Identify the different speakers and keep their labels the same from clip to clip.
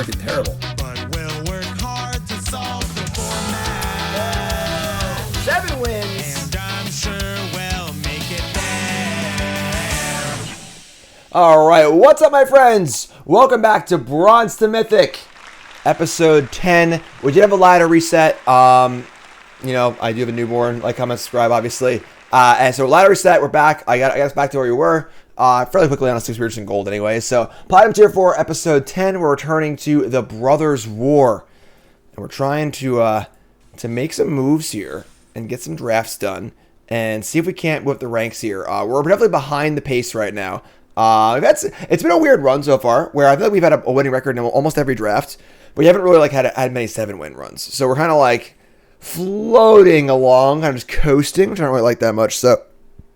Speaker 1: freaking terrible.
Speaker 2: But we'll work hard to solve the format.
Speaker 1: 7 wins.
Speaker 2: And I'm sure we'll make it there.
Speaker 1: All right, what's up, my friends? Welcome back to Bronze to Mythic, episode 10. We did have a ladder reset. You know, I do have a newborn. Like, comment, subscribe, obviously. And so ladder reset, we're back. I got us back to where we were fairly quickly on a 6 spirits and gold anyway. So Platinum Tier 4, episode 10. We're returning to the Brothers' War. And we're trying to make some moves here and get some drafts done and see if we can't whip the ranks here. We're definitely behind the pace right now. It's been a weird run so far where I feel like we've had a winning record in almost every draft, but we haven't really had many 7-win runs. So we're kind of like floating along, kind of just coasting, which I don't really like that much. So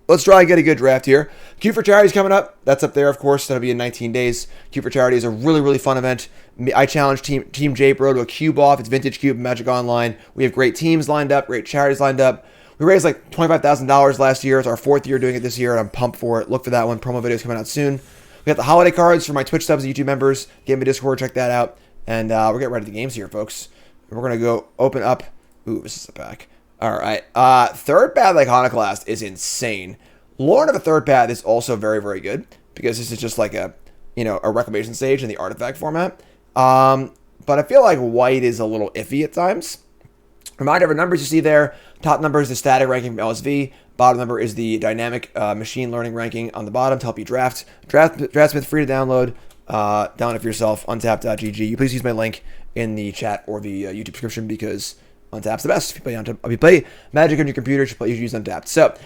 Speaker 1: let's try and get a good draft here. Q for Charity is coming up. That's up there, of course. That'll be in 19 days. Q for Charity is a really, really fun event. I challenge Team J Bro to a cube off. It's Vintage Cube, Magic Online. We have great teams lined up, great charities lined up. We raised like $25,000 last year. It's our 4th year doing it this year, and I'm pumped for it. Look for that one. Promo videos coming out soon. We got the holiday cards for my Twitch subs and YouTube members. Get me Discord, check that out. And we're getting ready to the games here, folks. We're going to go open up. Ooh, this is a pack. All right. Third Path Iconoclast is insane. Lord of a Third Path is also very, very good because this is just like a reclamation stage in the artifact format. But I feel like white is a little iffy at times. Reminder of the numbers you see there. Top number is the static ranking from LSV. Bottom number is the dynamic machine learning ranking on the bottom to help you draft. Draftsmith free to download. Download it for yourself. Untap.gg. You please use my link in the chat or the YouTube description because Untap's the best. If you play Magic on your computer, you should use Untapped. So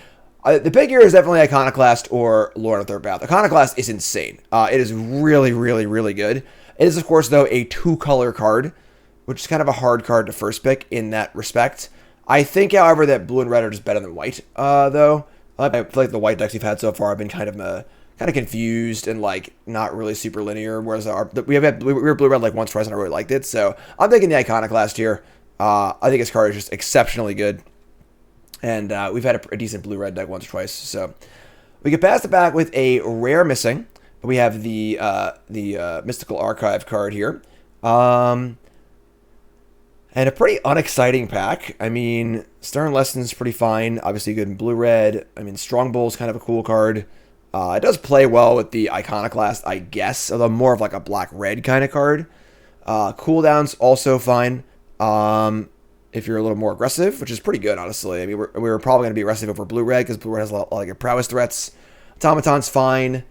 Speaker 1: the pick here is definitely Iconoclast or Lord of Third Path. Iconoclast is insane. It is really, really, really good. It is, of course, though, a 2-color card, which is kind of a hard card to first pick in that respect. I think, however, that blue and red are just better than white, though. I feel like the white decks we've had so far have been kind of confused and like not really super linear. Whereas we were blue red like once, twice, and I really liked it. So I'm taking the Iconoclast here. I think his card is just exceptionally good, and we've had a decent blue red deck once or twice. So we get past the back with a rare missing. We have the Mystical Archive card here. And a pretty unexciting pack. I mean, Stern Lesson's pretty fine. Obviously good in blue-red. I mean, Strong Bull's kind of a cool card. It does play well with the Iconoclast, I guess, although more of like a black-red kind of card. Cooldown's also fine if you're a little more aggressive, which is pretty good, honestly. I mean, we were probably going to be aggressive over blue-red because blue-red has a lot of prowess threats. Automaton's fine.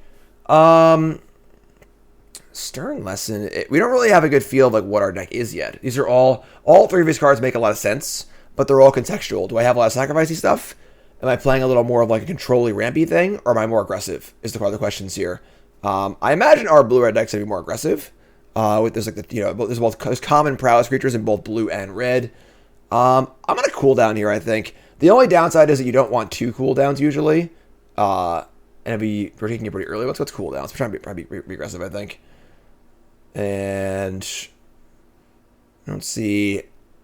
Speaker 1: Stern Lesson, we don't really have a good feel of like what our deck is yet. These are all 3 of these cards make a lot of sense, but they're all contextual. Do I have a lot of sacrificey stuff? Am I playing a little more of like a control-y rampy thing, or am I more aggressive? Is the part of the questions here. I imagine our blue-red deck's gonna be more aggressive. There's there's common prowess creatures in both blue and red. I'm gonna cool down here. I think the only downside is that you don't want 2 cooldowns usually, and we're taking it pretty early. Let's cool down. Let's try and be aggressive. I think. And I don't see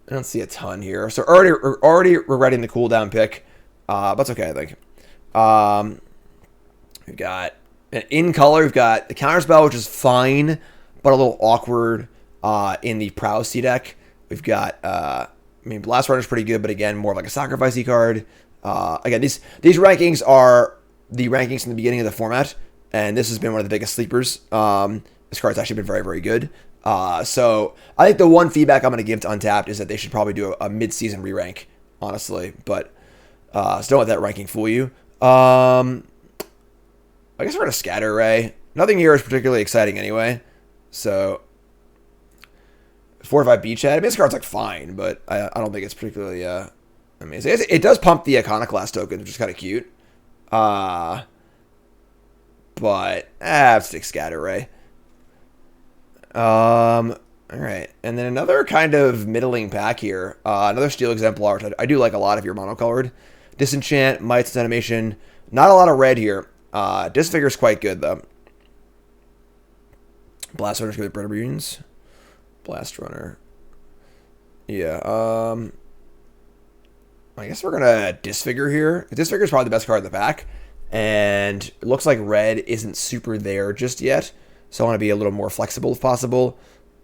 Speaker 1: a ton here. So already regretting the cooldown pick. But that's okay, I think. We've got in color, we've got the counterspell, which is fine, but a little awkward in the Prowessy deck. We've got Blast Runner's pretty good, but again, more of like a sacrificey card. Again, these rankings are the rankings in the beginning of the format, and this has been one of the biggest sleepers. This card's actually been very, very good. So I think the one feedback I'm going to give to Untapped is that they should probably do a mid-season re-rank, honestly. But so don't let that ranking fool you. I guess we're going to Scatter Array. Nothing here is particularly exciting anyway. So Fortified Beachhead. I mean, this card's like fine, but I don't think it's particularly amazing. It does pump the Iconoclast token, which is kind of cute. But let's take Scatter Array. All right, and then another kind of middling pack here. Another Steel Exemplar, which I do like a lot if you're monocolored. Disenchant, Mites, Animation. Not a lot of red here. Disfigure's quite good, though. Blast Runner's good at Bread Reunions. Blast Runner. Yeah, I guess we're going to Disfigure here. Disfigure's probably the best card in the pack. And it looks like red isn't super there just yet. So I want to be a little more flexible if possible.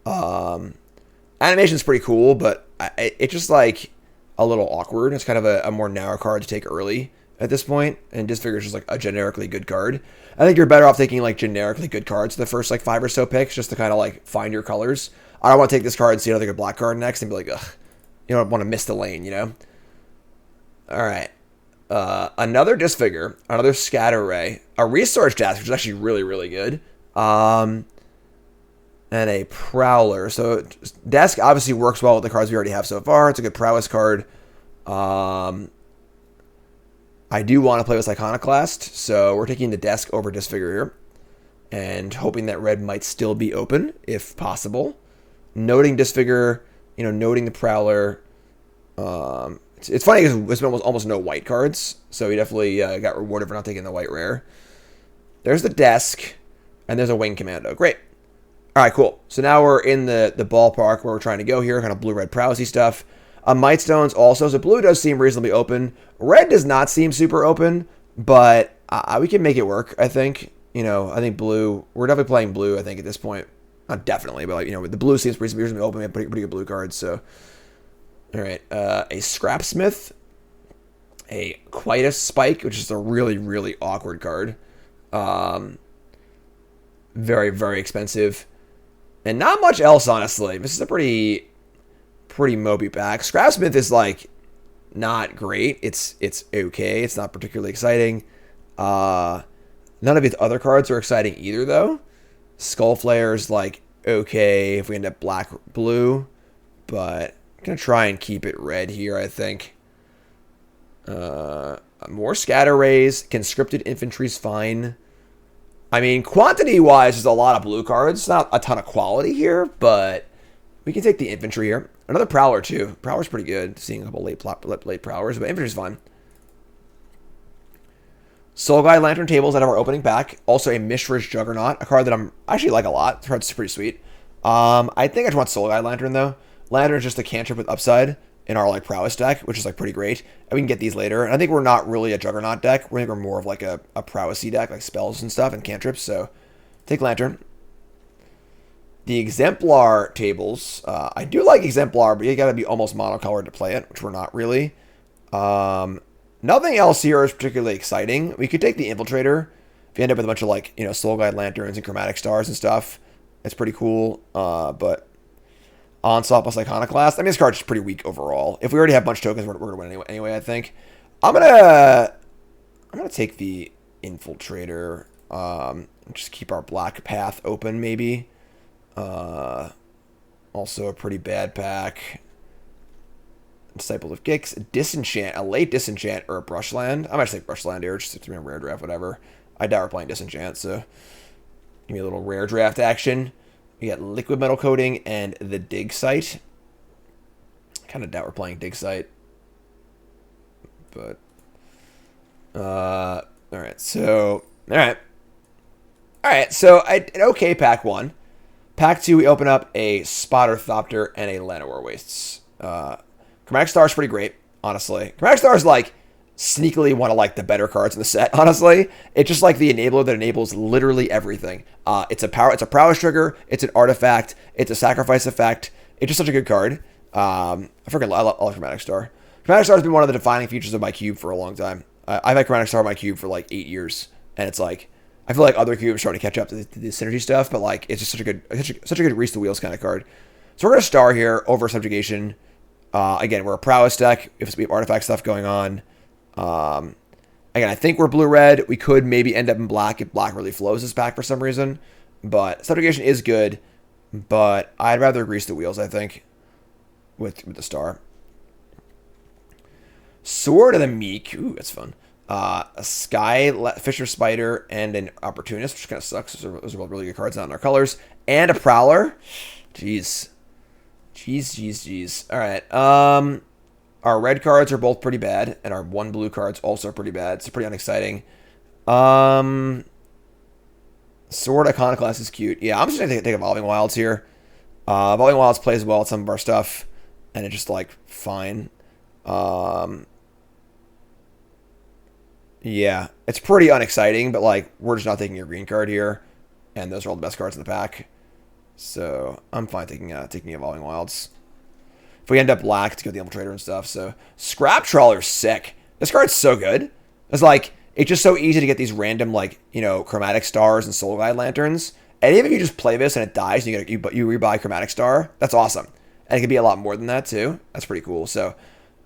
Speaker 1: Animation's pretty cool, but it's just like a little awkward. It's kind of a more narrow card to take early at this point, and Disfigure is just like a generically good card. I think you're better off taking like generically good cards the first like 5 or so picks, just to kind of like find your colors. I don't want to take this card and see another good black card next and be like, ugh, you don't want to miss the lane, you know? All right. Another Disfigure, another Scatter Ray, a Resource Desk, which is actually really, really good. And a Prowler. So Desk obviously works well with the cards we already have so far. It's a good Prowess card. I do want to play with Iconoclast, so we're taking the Desk over Disfigure here. And hoping that red might still be open, if possible. Noting Disfigure, noting the Prowler. It's funny because it's been almost no white cards, so we definitely got rewarded for not taking the white rare. There's the Desk, and there's a Wing Commando. Great. All right, cool. So now we're in the ballpark where we're trying to go here, kind of blue-red Prowessy stuff. Mightstones also, so blue does seem reasonably open. Red does not seem super open, but we can make it work, I think. I think blue, we're definitely playing blue, I think, at this point. Not definitely, but, the blue seems reasonably open. We have pretty good blue cards, so. All right, a Scrapsmith, a Quietus Spike, which is a really, really awkward card. Very, very expensive. And not much else, honestly. This is a pretty mopey pack. Scrapsmith is, like, not great. It's okay. It's not particularly exciting. None of its other cards are exciting either, though. Skullflare's, like, okay if we end up black-blue, but I'm going to try and keep it red here, I think. More Scatter Rays. Conscripted Infantry's fine. I mean, quantity-wise, there's a lot of blue cards. Not a ton of quality here, but we can take the Infantry here. Another Prowler, too. Prowler's pretty good. Seeing a couple late Prowlers, but Infantry's fine. Soul Guide Lantern Tables out of our opening pack. Also a Mishra's Juggernaut, a card that I'm actually like a lot. This card's pretty sweet. I think I just want Soul Guide Lantern, though. Lantern is just a cantrip with upside in our like Prowess deck, which is like pretty great. And we can get these later. And I think we're not really a Juggernaut deck. I think we're more of like a Prowessy deck, like spells and stuff and cantrips. So take Lantern. The Exemplar tables. I do like Exemplar, but you gotta be almost monocolored to play it, which we're not really. Nothing else here is particularly exciting. We could take the Infiltrator. If you end up with a bunch of like, Soul Guide Lanterns and Chromatic Stars and stuff, it's pretty cool. But Onslaught plus Iconoclast. I mean, this card's just pretty weak overall. If we already have a bunch of tokens, we're gonna win anyway, I think. I'm gonna take the Infiltrator. Just keep our black path open, maybe. Also a pretty bad pack. Disciple of Gix, Disenchant, a late Disenchant or a Brushland. I might just take Brushland here, just to be a rare draft, whatever. I doubt we're playing Disenchant, so give me a little rare draft action. We got Liquid Metal Coating and the Dig Site. Kind of doubt we're playing Dig Site. But, alright, so an okay pack 1. Pack 2, we open up a Spotter Thopter and a Llanowar Wastes. Chromatic Star's pretty great, honestly. Chromatic Star's like sneakily one of like the better cards in the set, honestly. It's just like the enabler that enables literally everything. It's a prowess trigger, it's an artifact, it's a sacrifice effect. It's just such a good card. I love Chromatic Star. Chromatic Star has been one of the defining features of my cube for a long time. I've had Chromatic Star on my cube for like 8 years, and it's like I feel like other cubes are starting to catch up to the synergy stuff, but like it's just such a good grease the wheels kind of card. So we're gonna star here over Subjugation. Again, we're a prowess deck. If we have artifact stuff going on. Again, I think we're blue-red. We could maybe end up in black if black really flows this pack for some reason. But Subjugation is good. But I'd rather grease the wheels, I think, with the star. Sword of the Meek. Ooh, that's fun. A Sky Fisher Spider and an Opportunist, which kind of sucks. Those are both really good cards, not in our colors. And a Prowler. Jeez. All right. Our red cards are both pretty bad, and our one blue cards also are pretty bad. It's pretty unexciting. Sword Iconoclast is cute. Yeah, I'm just gonna take Evolving Wilds here. Evolving Wilds plays well with some of our stuff, and it's just like fine. Yeah, it's pretty unexciting, but like we're just not taking your green card here, and those are all the best cards in the pack. So I'm fine taking Evolving Wilds. If we end up black, to go the Infiltrator and stuff. So Scrap Trawler's sick. This card's so good. It's like, it's just so easy to get these random, like, you know, Chromatic Stars and Soul Guide Lanterns. And even if you just play this and it dies and you rebuy Chromatic Star, that's awesome. And it can be a lot more than that too. That's pretty cool. So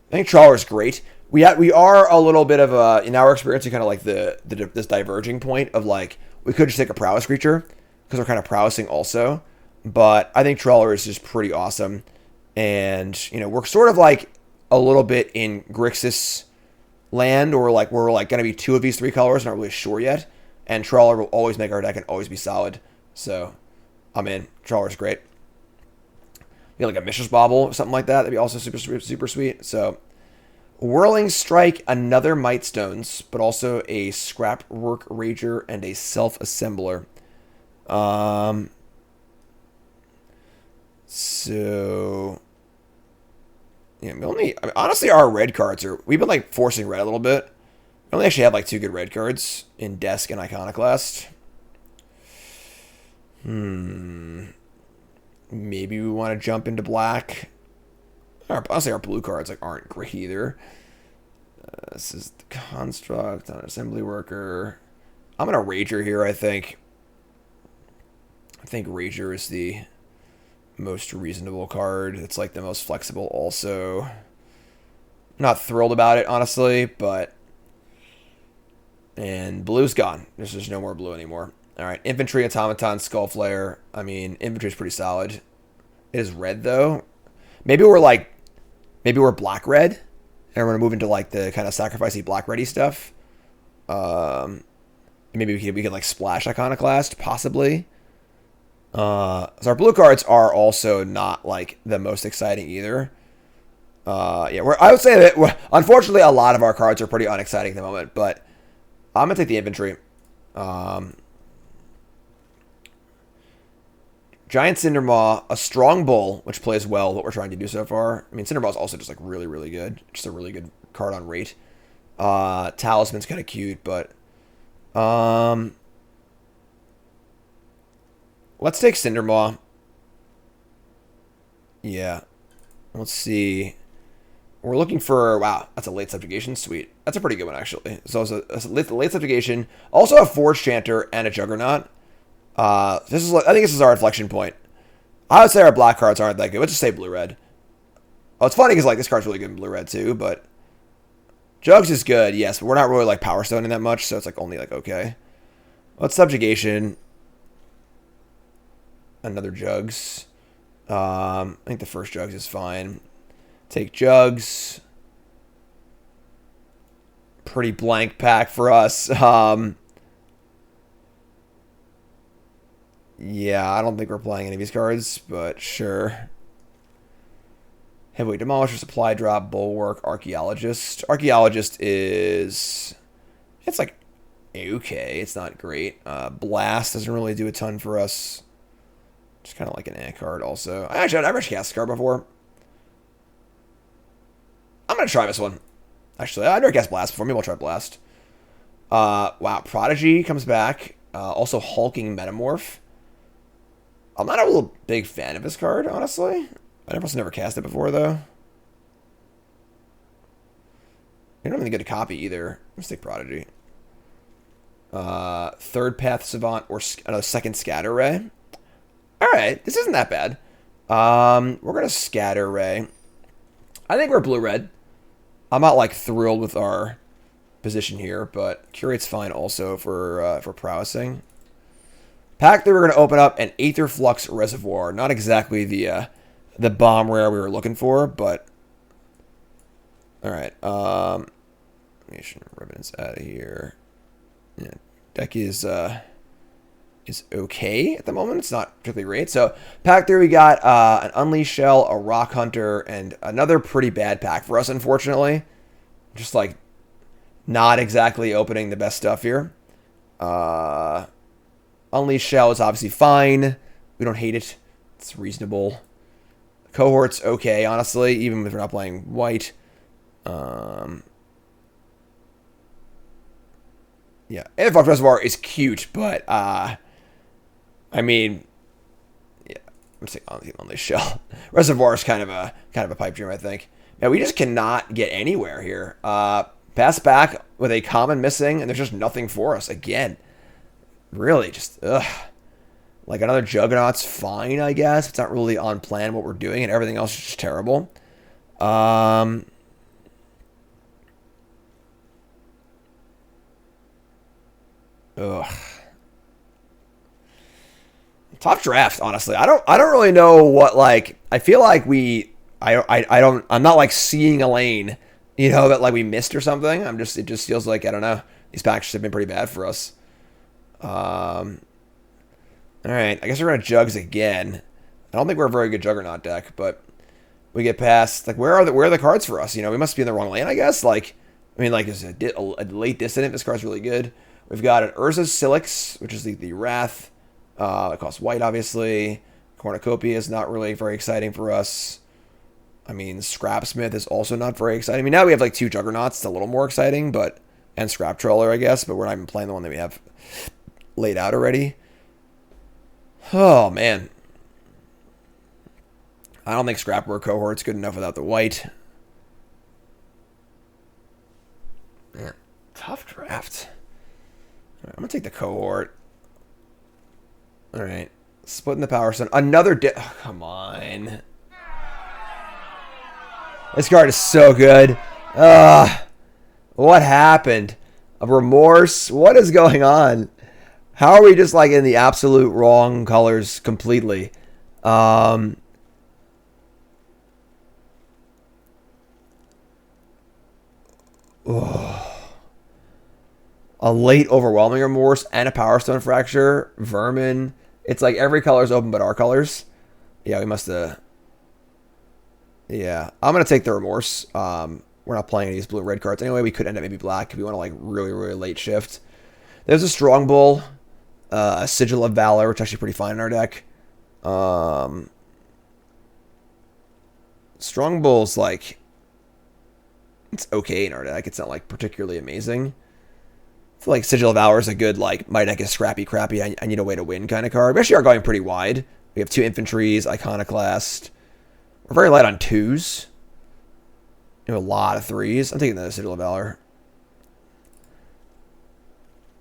Speaker 1: I think Trawler's great. We are a little bit of a, in our experience, kind of like this diverging point of like, we could just take a prowess creature because we're kind of prowessing also. But I think Trawler is just pretty awesome. And, you know, we're sort of like a little bit in Grixis land, or like we're like going to be 2 of these 3 colors, not really sure yet. And Trawler will always make our deck and always be solid. So I'm in. Trawler's great. You like a Mishra's Bauble or something like that. That'd be also super sweet. So Whirling Strike, another Might Stones, but also a Scrapwork Rager and a Self-Assembler. So yeah, honestly, our red cards we've been like forcing red a little bit. We only actually have like 2 good red cards in Desk and Iconoclast. Maybe we want to jump into black. Honestly, our blue cards like aren't great either. This is the Construct on Assembly Worker. I'm gonna Rager here. I think Rager is the most reasonable card. It's like the most flexible. Also, not thrilled about it honestly, and blue's gone. There's just no more blue anymore. All right, Infantry, Automaton, Skullflare. I mean, Infantry is pretty solid. It is red though. Maybe we're black red, and we're gonna move into like the kind of sacrificey black ready stuff. Maybe we could like splash Iconoclast possibly. So our blue cards are also not like the most exciting either. Yeah, I would say that unfortunately a lot of our cards are pretty unexciting at the moment, but I'm gonna take the Infantry. Giant Cindermaw, a Strong Bull, which plays well what we're trying to do so far. I mean, Cindermaw is also just like really, really good. Just a really good card on rate. Talisman's kind of cute, but let's take Cindermaw. Yeah. Let's see. We're looking for, wow, that's a late subjugation. Sweet. That's a pretty good one, actually. So it's a late subjugation. Also a Forge Chanter and a Juggernaut. I think this is our inflection point. I would say our black cards aren't that good. Let's just say blue-red. Oh, it's funny because like this card's really good in blue-red too, but Jugs is good, yes, but we're not really like Power Stoning that much, so it's like only like okay. Let's subjugation. Another Jugs. I think the first Jugs is fine. Take Jugs. Pretty blank pack for us. Yeah, I don't think we're playing any of these cards, but sure. Heavyweight Demolisher, Supply Drop, Bulwark, Archaeologist. Archaeologist is... it's like okay. It's not great. Blast doesn't really do a ton for us. Just kind of like an ant card also. I've actually cast this card before. I'm going to try this one. Actually, I never cast Blast before. Maybe I'll try Blast. Wow, Prodigy comes back. Also Hulking Metamorph. I'm not a real big fan of this card, honestly. I've also never cast it before, though. I don't even get a copy either. Let's take Prodigy. Third Path Savant or another second Scatter Ray. Alright, this isn't that bad. We're going to Scatter Ray. I think we're blue-red. I'm not, like, thrilled with our position here, but Curate's fine also for prowessing. Pack 3, we're going to open up an Aether Flux Reservoir. Not exactly the bomb rare we were looking for, but... Alright, Nation Ribbons out of here. Yeah, deck is okay at the moment. It's not particularly great. So, pack 3, we got an Unleashed Shell, a Rock Hunter, and another pretty bad pack for us, unfortunately. Just, like, not exactly opening the best stuff here. Unleashed Shell is obviously fine. We don't hate it. It's reasonable. Cohort's okay, honestly, even if we're not playing white. Yeah, Aether Flux Reservoir is cute, but, I mean, yeah, I'm saying on the shell. Reservoir is kind of a pipe dream, I think. Yeah, we just cannot get anywhere here. Pass back with a common missing, and there's just nothing for us again. Really, just ugh. Like another Juggernaut's fine, I guess. It's not really on plan what we're doing, and everything else is just terrible. Ugh. Tough draft, honestly. I don't really know what, like, I feel like I'm not like seeing a lane, you know, that like we missed or something. It just feels like, I don't know. These packs have been pretty bad for us. All right, I guess we're gonna Jugs again. I don't think we're a very good Juggernaut deck, but we get past, like, where are the cards for us? You know, we must be in the wrong lane, I guess. Like, I mean, like, is a late Dissonant? This card's really good. We've got an Urza's Silix, which is the Wrath. It costs white, obviously. Cornucopia is not really very exciting for us. I mean, Scrapsmith is also not very exciting. I mean, now we have like 2 Juggernauts. It's a little more exciting, but, and Scrap Trawler, I guess, but we're not even playing the one that we have laid out already. Oh, man. I don't think Scrapware Cohort's good enough without the white. Man, tough draft. All right, I'm going to take the Cohort. All right. Splitting the Power Stone. Another... Oh, come on. This card is so good. What happened? A Remorse? What is going on? How are we just like in the absolute wrong colors completely? A late Overwhelming Remorse and a Power Stone Fracture. Vermin. It's like every color is open but our colors. Yeah, we must have... Yeah, I'm going to take the Remorse. We're not playing any of these blue-red cards. Anyway, we could end up maybe black if we want to like really, really late shift. There's a Strong Bull. A Sigil of Valor, which is actually pretty fine in our deck. Strong Bull's like... It's okay in our deck. It's not like particularly amazing. I feel like Sigil of Valor is a good, like, my deck is scrappy, crappy, I need a way to win kind of card. We actually are going pretty wide. We have 2 Infantries, Iconoclast. We're very light on 2s. We have a lot of 3s. I'm taking the Sigil of Valor.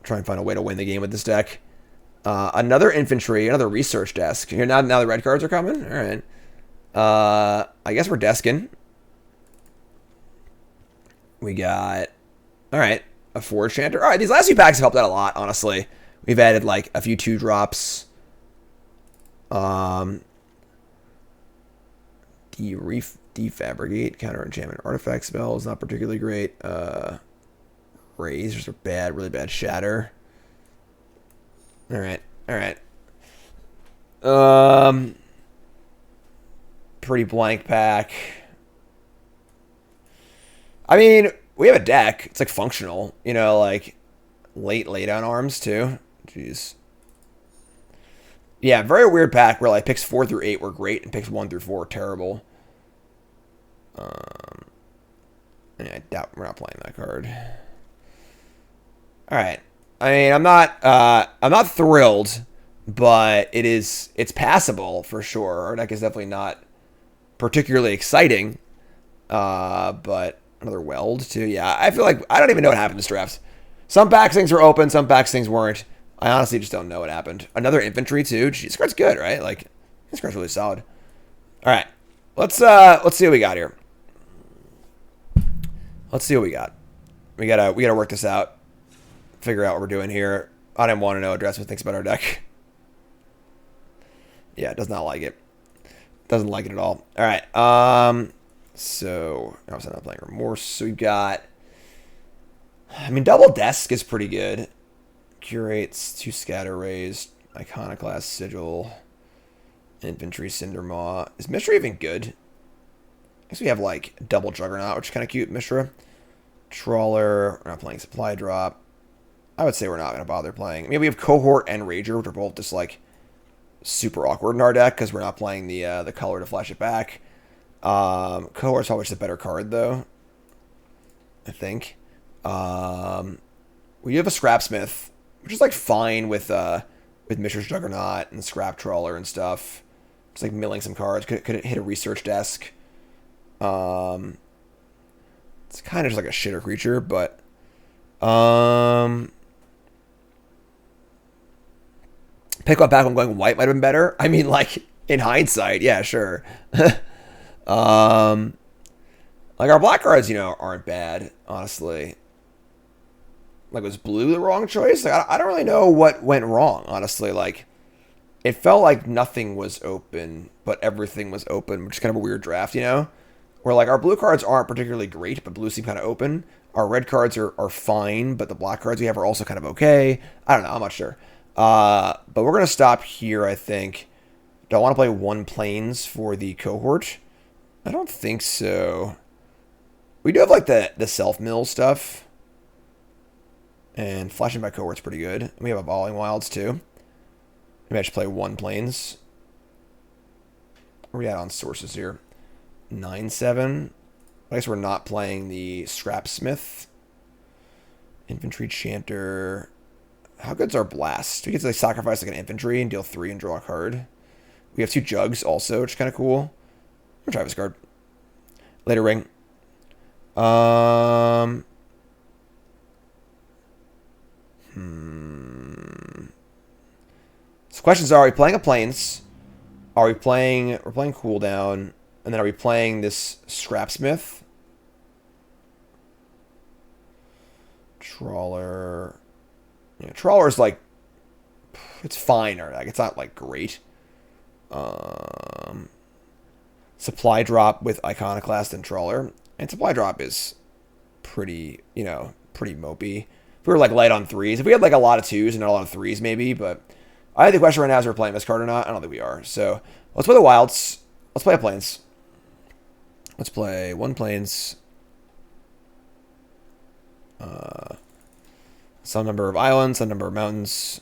Speaker 1: Try and find a way to win the game with this deck. Another Infantry, another Research Desk. Here now the red cards are coming? Alright. I guess we're desking. We got... Alright. A Forge Chanter. Alright, these last few packs have helped out a lot, honestly. We've added, like, a few 2-drops. Defabricate. Counter enchantment artifact spell is not particularly great. Razors are bad. Really bad. Shatter. Alright. Alright. Pretty blank pack. I mean... We have a deck. It's like functional. You know, like late laydown arms too. Jeez. Yeah, very weird pack where like picks 4 through 8 were great and picks 1 through 4 are terrible. I doubt we're not playing that card. Alright. I mean, I'm not thrilled, but it's passable for sure. Our deck is definitely not particularly exciting. But another Weld, too. Yeah, I feel like... I don't even know what happened this draft. Some packs things were open, some packs things weren't. I honestly just don't know what happened. Another Infantry, too. Jeez, this card's good, right? Like, this card's really solid. Alright. Let's see what we got here. Let's see what we got. We gotta work this out. Figure out what we're doing here. I didn't want to know what Dressman thinks about our deck. Yeah, it does not like it. Doesn't like it at all. Alright, so, I was not playing Remorse. So we've got... I mean, Double Desk is pretty good. Curates, 2 Scatter Rays, Iconoclast, Sigil, Infantry, Cindermaw. Is Mishra even good? I guess we have, like, Double Juggernaut, which is kind of cute, Mishra. Trawler, we're not playing Supply Drop. I would say we're not going to bother playing. I mean, we have Cohort and Rager, which are both just, like, super awkward in our deck, because we're not playing the color to flash it back. Cohort's probably just a better card, though. I think. We have a Scrapsmith, which is, like, fine with Mishra's Juggernaut and Scrap Trawler and stuff. Just like milling some cards. Could it hit a research desk? It's kind of just like a shitter creature, but pick up back when going white might have been better. I mean, like in hindsight, yeah, sure. Like our black cards, aren't bad, honestly. Like, was blue the wrong choice? Like, I don't really know what went wrong, honestly. Like, it felt like nothing was open, but everything was open, which is kind of a weird draft, Where, like, our blue cards aren't particularly great, but blue seem kind of open. Our red cards are fine, but the black cards we have are also kind of okay. I don't know, I'm not sure. But we're going to stop here, I think. Do I want to play one planes for the cohort? I don't think so. We do have, like, the self-mill stuff. And flashing by cohort's pretty good. We have evolving wilds, too. Maybe I should play one planes. Where are we at on sources here? 9-7. I guess we're not playing the Scrapsmith. Infantry Chanter. How good's our blast? We get to like, sacrifice like an infantry and deal 3 and draw a card. We have 2 jugs also, which is kind of cool. I'm gonna try this card. Later ring. So questions are we playing a plains? We're playing cooldown, and then are we playing this Scrapsmith? Trawler. Yeah, Trawler's like it's fine, or like it's not like great. Supply drop with Iconoclast and Trawler. And supply drop is pretty, pretty mopey. If we were like light on 3s, if we had like a lot of 2s and not a lot of 3s maybe, but I think the question right now is if we're playing this card or not. I don't think we are. So let's play the wilds. Let's play a plains. Let's play one plains. Some number of islands, some number of mountains.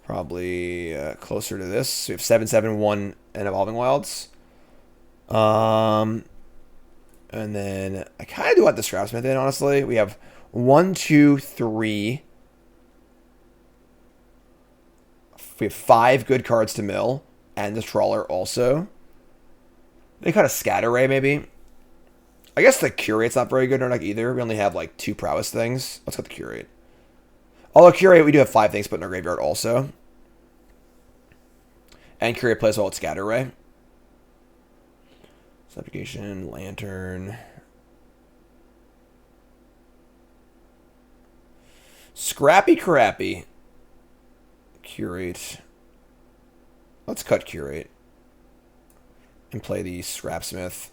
Speaker 1: Probably closer to this. We have 7, 1, and evolving wilds. And then I kind of do want the Scrapsmith in, honestly. We have 1, 2, 3. We have 5 good cards to mill, and the Trawler also. They kind of scatter ray, maybe. I guess the Curate's not very good or like either. We only have like 2 prowess things. Let's go with the Curate. Although Curate, we do have 5 things put in our graveyard also. And Curate plays well at Scatter Ray. Subjugation, Lantern. Scrappy Crappy. Curate. Let's cut Curate. And play the Scrapsmith.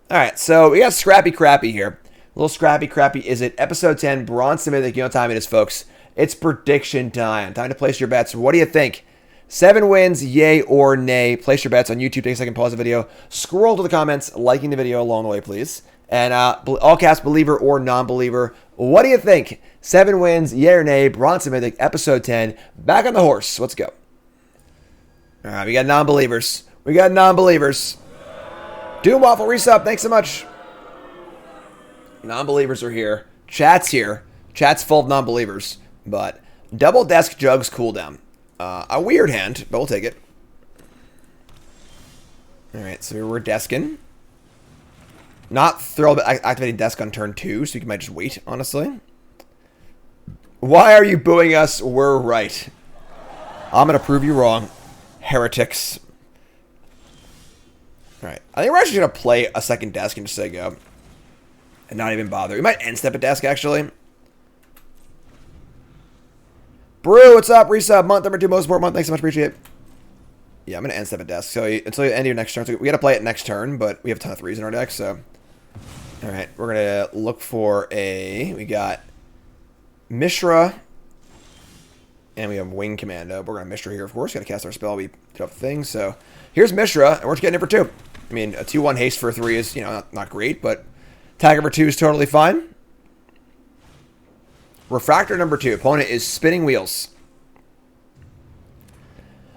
Speaker 1: Alright, so we got Scrappy Crappy here. A little Scrappy Crappy is it? Episode 10, Bronze to Mythic. You know what time it is, folks. It's prediction time. Time to place your bets. What do you think? 7 wins, yay or nay. Place your bets on YouTube. Take a second, pause the video. Scroll to the comments, liking the video along the way, please. And all caps, believer or non-believer. What do you think? 7 wins, yay or nay. Bronze to Mythic, episode 10. Back on the horse. Let's go. All right, we got non-believers. We got non-believers. Doom Waffle resub, thanks so much. Non-believers are here. Chat's here. Chat's full of non-believers. But double desk jugs cooldown. A weird hand, but we'll take it. Alright, so we're desking. Not thrilled about activating desk on turn 2, so you might just wait, honestly. Why are you booing us? We're right. I'm going to prove you wrong. Heretics. Alright, I think we're actually going to play a second desk and just say go. And not even bother. We might end step a desk, actually. Brew, what's up? Resub, month number 2, most support month. Thanks so much, appreciate it. Yeah, I'm going to end step a desk. So until you end your next turn. So we got to play it next turn, but we have a ton of 3s in our deck, so. Alright, we're going to look for a. We got Mishra. And we have Wing Commando. We're going to Mishra here, of course. Got to cast our spell. We did up things. So here's Mishra, and we're just getting it for 2. I mean, a 2-1 haste for 3 is, not great, but tagger for 2 is totally fine. Refractor number 2. Opponent is spinning wheels.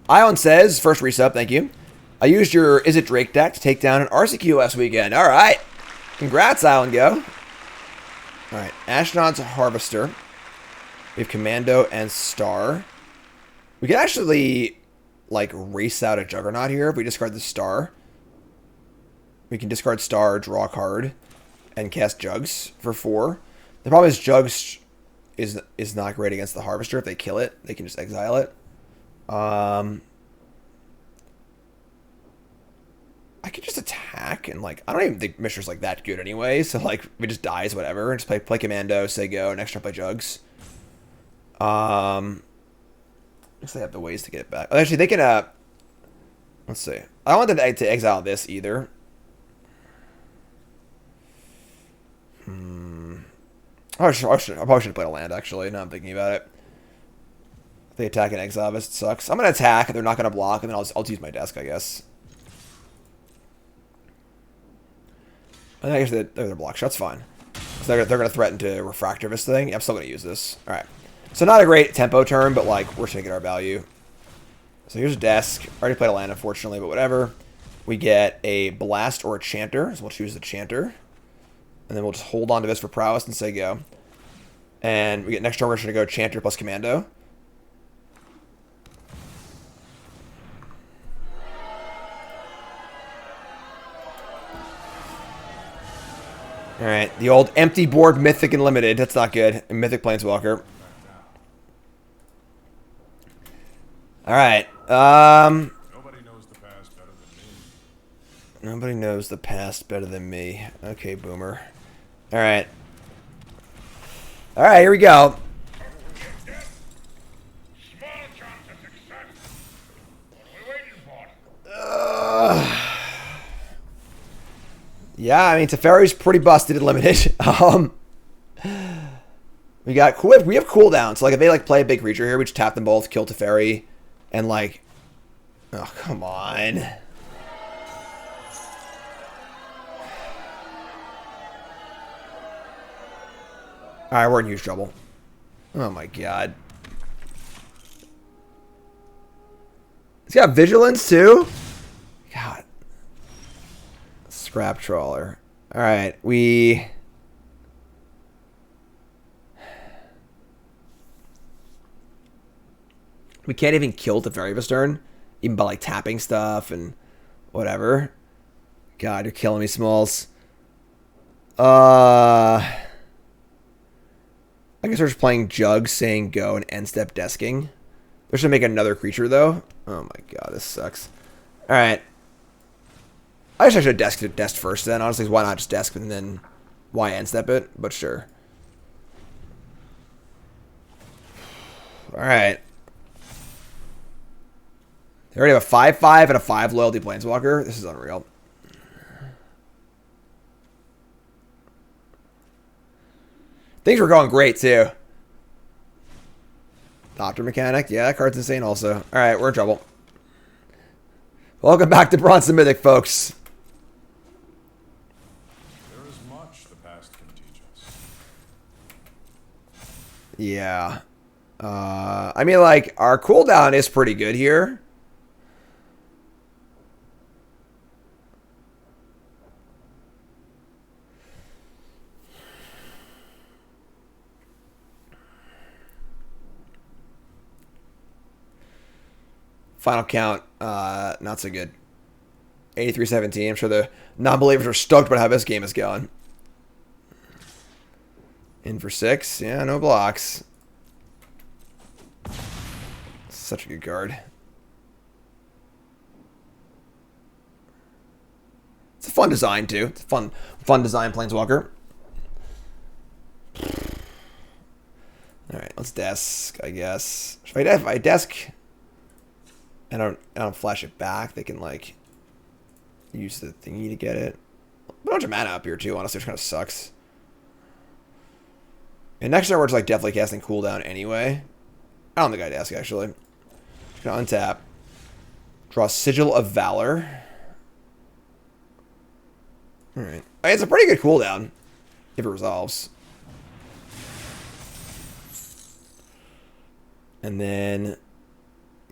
Speaker 1: Ion says, first resub, thank you. I used your Is It Drake deck to take down an RCQ last weekend. All right. Congrats, Island Go. All right. Ashnod's Harvester. We have Commando and Star. We can actually like race out a Juggernaut here if we discard the star. We can discard star, draw a card, and cast Jugs for 4. The problem is Jugs is not great against the Harvester. If they kill it, they can just exile it. I could just attack and like I don't even think Mishra's like that good anyway. So like we just dies whatever and just play Commando, say go, next turn play Jugs. I guess they have the ways to get it back. Oh, actually, they can. Let's see. I don't want them to exile this either. I probably should have played a land actually. Now I'm thinking about it. If they attack and exile this, it sucks. I'm gonna attack. They're not gonna block, and then I'll use my desk, I guess. And I guess they're block shots. Fine. So they're gonna threaten to refractor this thing. Yeah, I'm still gonna use this. All right. So not a great tempo turn, but like we're just gonna get our value. So here's a desk. Already played a land, unfortunately, but whatever. We get a blast or a chanter, so we'll choose the chanter, and then we'll just hold on to this for prowess and say go. And we get next turn we're just gonna go chanter plus commando. All right, the old empty board Mythic and limited. That's not good. And Mythic Planeswalker. All right.
Speaker 3: Nobody knows the past better than me.
Speaker 1: Nobody knows the past better than me. Okay, boomer. All right. All right, here we go.
Speaker 3: Small chance of success. What are we waiting for?
Speaker 1: Yeah, I mean Teferi's pretty busted and limited. We have cooldown. So like if they like play a big creature here, we just tap them both, kill Teferi, and like, oh come on. Alright, we're in huge trouble. Oh my god. He's got vigilance too? God. Scrap trawler. Alright, we can't even kill Teferi this turn, even by like tapping stuff and whatever. God, you're killing me, Smalls. I guess we're just playing Jugs, saying go, and end step desking. They're just gonna make another creature though. Oh my god, this sucks. Alright. I guess I should have desk first then. Honestly, why not just desk and then why end step it? But sure. Alright. They already have a 5/5 and a 5 loyalty planeswalker. This is unreal. Things were going great too. Doctor Mechanic. Yeah, that card's insane also. Alright, we're in trouble. Welcome back to Bronze Mythic, folks.
Speaker 3: There is much the past can teach us.
Speaker 1: Yeah. I mean, like, our cooldown is pretty good here. Final count, not so good. 83-17. I'm sure the non-believers are stoked about how this game is going. In for 6. Yeah, no blocks. Such a good card. It's a fun design, too. It's a fun design, Planeswalker. Alright, let's desk, I guess. If I desk... I don't flash it back, they can like use the thingy to get it. A bunch of mana up here too, honestly, which kind of sucks. And next turn we're just like definitely casting cooldown anyway. I don't think I'd ask actually. Just gonna untap. Draw Sigil of Valor. Alright. It's a pretty good cooldown. If it resolves. And then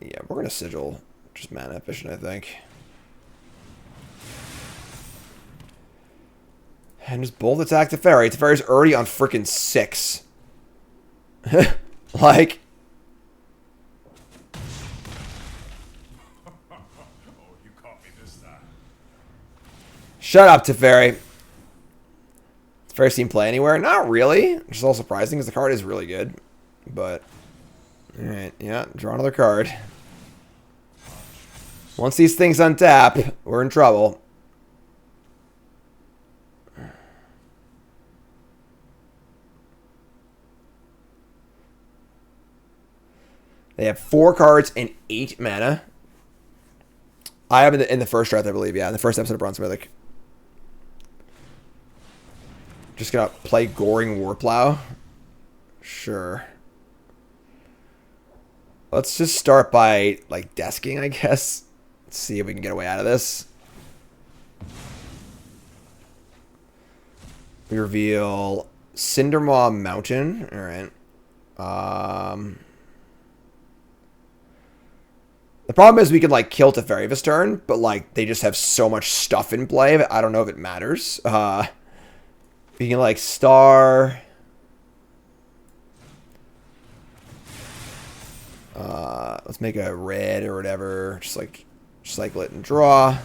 Speaker 1: yeah, we're gonna Sigil. Just mana efficient, I think. And just bold attack Teferi. Teferi's already on freaking 6. Like. Shut up, Teferi. Does Phyrexian play anywhere? Not really. Which is all surprising because the card is really good. But, alright, yeah, draw another card. Once these things untap, we're in trouble. They have 4 cards and 8 mana. I have in the first draft, I believe. Yeah, in the first episode of Bronze Mythic. Just gonna play Goring Warplow. Sure. Let's just start by, like, desking, I guess. Let's see if we can get away out of this. We reveal Cindermaw Mountain. Alright. The problem is we could, like, kill Teferi this turn, but, like, they just have so much stuff in play that I don't know if it matters. We can, like, star... let's make a red or whatever. Just, like, cycle it and draw.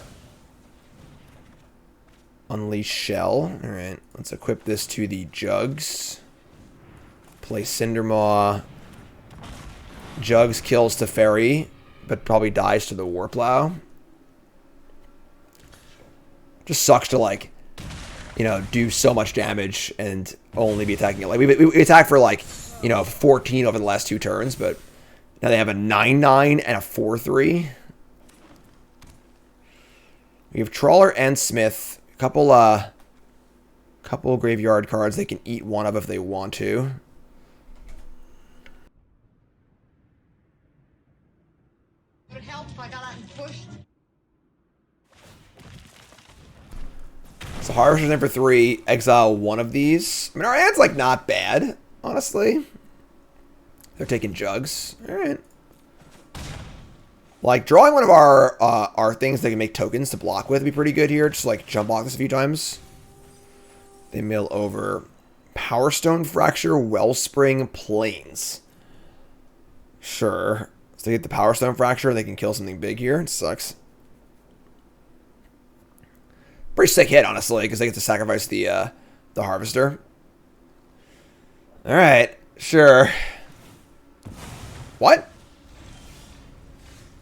Speaker 1: Unleash Shell. Alright, let's equip this to the Jugs. Play Cindermaw. Jugs kills Teferi, but probably dies to the Warplow. Just sucks to, like, you know, do so much damage and only be attacking it. Like, we attack for, like, you know, 14 over the last 2 turns, but now they have a 9/9 and a 4/3. We have Trawler and Smith. Couple graveyard cards they can eat one of if they want to.
Speaker 4: Would it help if I got out and pushed?
Speaker 1: So Harvester's in for 3. Exile one of these. I mean, our hand's, like, not bad, honestly. They're taking Jugs. Alright. Like, drawing one of our things they can make tokens to block with would be pretty good here. Just, like, jump block this a few times. They mill over Power Stone Fracture, Wellspring, Plains. Sure. So they get the Power Stone Fracture and they can kill something big here. It sucks. Pretty sick hit, honestly, because they get to sacrifice the Harvester. Alright, sure. What?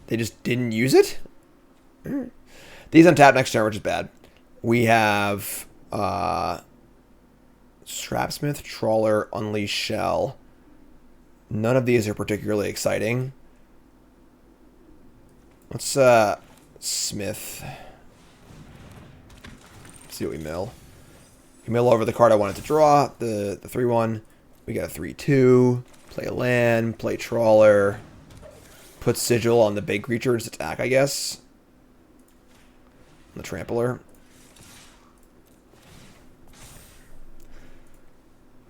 Speaker 1: They just didn't use it? Right. These untap next turn, which is bad. We have Strapsmith, Trawler, Unleash Shell. None of these are particularly exciting. Let's Smith. See what we mill. We mill over the card I wanted to draw, the 3/1. We got a 3/2. Play a land, play Trawler. Put Sigil on the big creature's attack, I guess. The Trampler.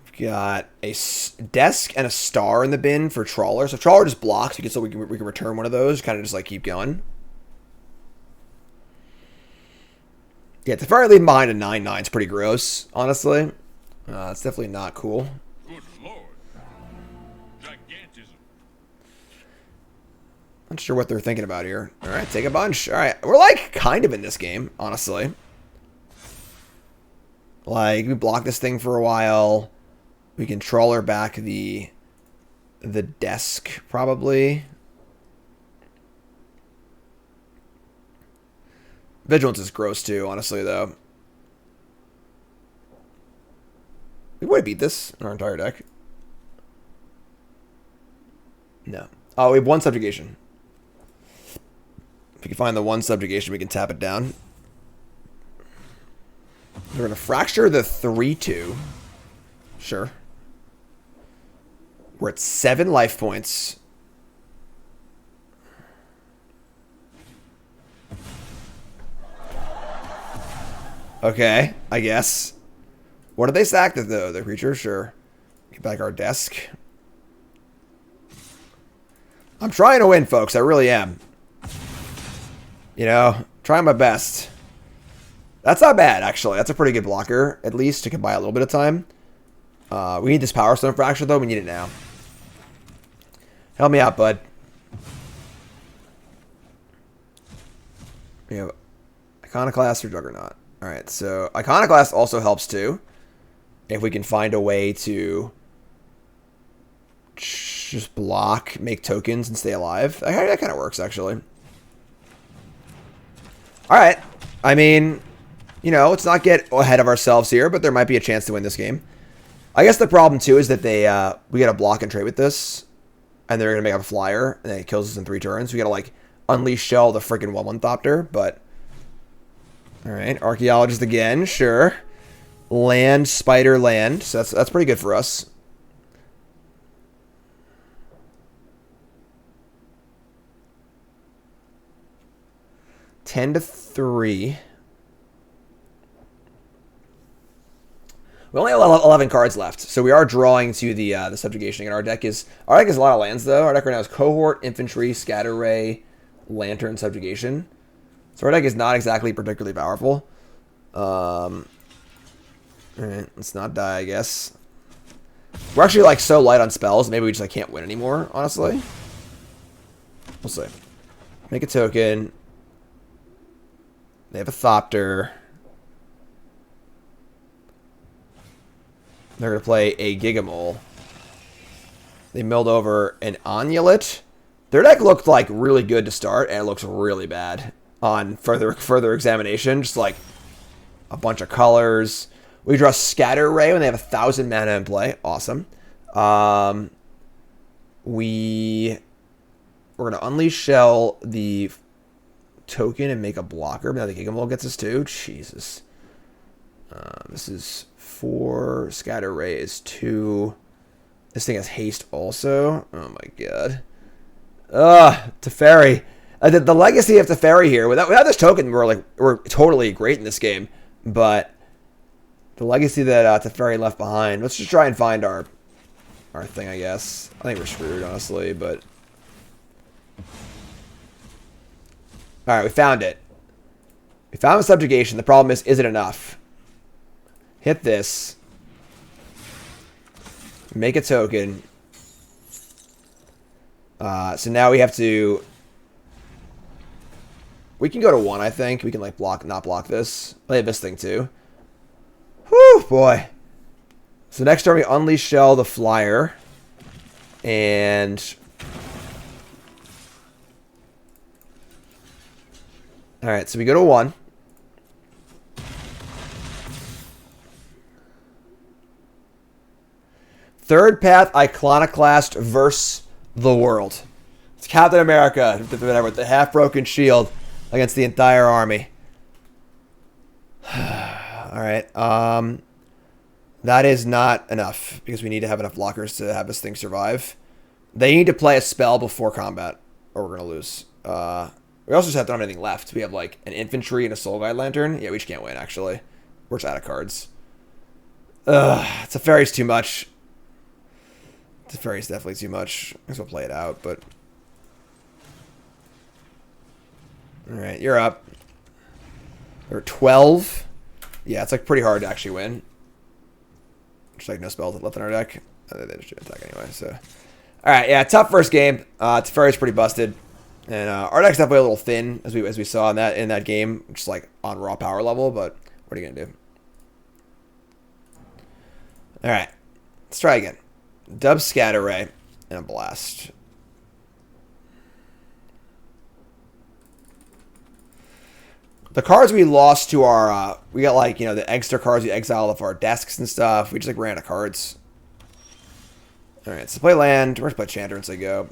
Speaker 1: We've got a desk and a star in the bin for Trawler. So Trawler just blocks, so we can return one of those, kind of just like keep going. Yeah, Teferi leaving behind a 9/9 is pretty gross, honestly. It's definitely not cool.
Speaker 3: Good lord. Gigantism.
Speaker 1: Not sure what they're thinking about here. Alright, take a bunch. Alright, we're like kind of in this game, honestly. Like, we block this thing for a while. We can Trawler back the desk, probably. Vigilance is gross too, honestly, though. We would have beat this in our entire deck. No. Oh, we have 1 subjugation. If we can find the 1 subjugation, we can tap it down. We're going to fracture the 3/2. Sure. We're at 7 life points. Okay, I guess. What did they sack the creature? Sure. Get back our desk. I'm trying to win, folks. I really am. You know, trying my best. That's not bad, actually. That's a pretty good blocker, at least, to can buy a little bit of time. We need this Power Stone Fracture, though. We need it now. Help me out, bud. We have Iconoclast or Juggernaut. Alright, so Iconoclast also helps too. If we can find a way to just block, make tokens, and stay alive. That kind of works, actually. Alright. I mean, you know, let's not get ahead of ourselves here, but there might be a chance to win this game. I guess the problem, too, is that we get a block and trade with this, and they're going to make up a flyer, and then it kills us in 3 turns. We got to, like, unleash shell the freaking 1/1 Thopter, but... Alright, Archaeologist again, sure. Land, Spider, land. So that's pretty good for us. $10-3. We only have 11 cards left, so we are drawing to the subjugation. And our deck is a lot of lands though. Our deck right now is Cohort, Infantry, Scatter Ray, Lantern, Subjugation. So our deck is not exactly particularly powerful. Alright, let's not die, I guess. We're actually like so light on spells, maybe we just like can't win anymore, honestly. We'll see. Make a token. They have a Thopter. They're going to play a Gigamole. They milled over an Onulet. Their deck looked like really good to start, and it looks really bad on further examination. Just like a bunch of colors. We draw Scatter Ray when they have 1,000 mana in play. Awesome. We're going to Unleash Shell the token and make a blocker. Now the Gigamole gets us too. Jesus. This is 4. Scatter Ray is 2. This thing has haste also. Oh my god. Teferi. The legacy of Teferi here. Without this token, we're totally great in this game. But the legacy that Teferi left behind. Let's just try and find our thing, I guess. I think we're screwed, honestly, but... Alright, we found it. We found the subjugation. The problem is it enough? Hit this. Make a token. So now we have to... We can go to 1, I think. We can, like, not block this. They have this thing, too. Whew, boy. So next turn we Unleash Shell the Flyer. And... Alright, so we go to 1. Third Path Iconoclast versus the world. It's Captain America with the half-broken shield against the entire army. Alright, that is not enough because we need to have enough blockers to have this thing survive. They need to play a spell before combat or we're going to lose. We also just have to have anything left. We have like an infantry and a soul guide lantern. Yeah, we just can't win, actually. We're just out of cards. Teferi's too much. Teferi's definitely too much. I guess we'll play it out, but... Alright, you're up. We're 12. Yeah, it's like pretty hard to actually win. Just like no spells left in our deck. They just attack anyway, so... Alright, yeah, tough first game. Teferi's pretty busted. And our deck's definitely a little thin, as we saw in that game, just like on raw power level. But what are you gonna do? All right, let's try again. Dub Scatter Ray and a Blast. The cards we lost to our we got like the extra cards we exiled off our desks and stuff. We just like ran out of cards. All right, so play land. We're gonna play Chanter and say go.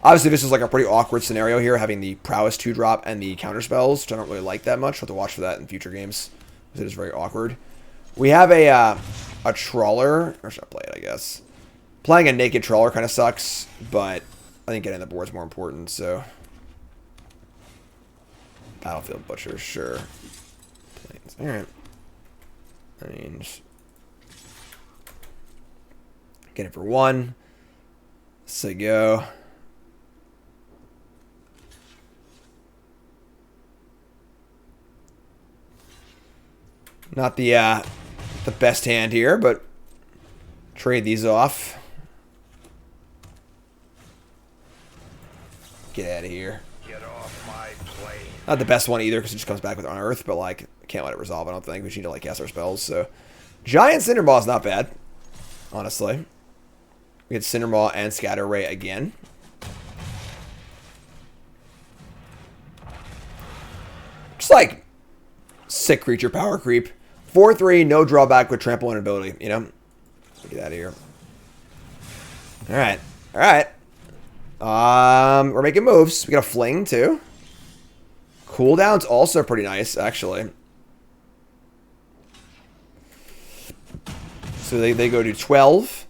Speaker 1: Obviously, this is like a pretty awkward scenario here, having the Prowess 2-drop and the counter spells, which I don't really like that much. We'll have to watch for that in future games, because it is very awkward. We have a Trawler, or should I play it, I guess. Playing a Naked Trawler kind of sucks, but I think getting the board is more important, so... Battlefield Butcher, sure. Planes. Alright. I mean, just... Get it for 1. Say go. Not the best hand here, but trade these off. Get out of here.
Speaker 3: Get off my plane.
Speaker 1: Not the best one either because it just comes back with Unearth, but like can't let it resolve. I don't think we just need to like cast our spells. So Giant Cinderball is not bad, honestly. We get Cinderball and Scatter Ray again. Just like sick creature power creep. 4/3, no drawback with trample and ability. You know, get out of here. All right, all right. We're making moves. We got a fling too. Cooldown's also pretty nice, actually. So they go to 12.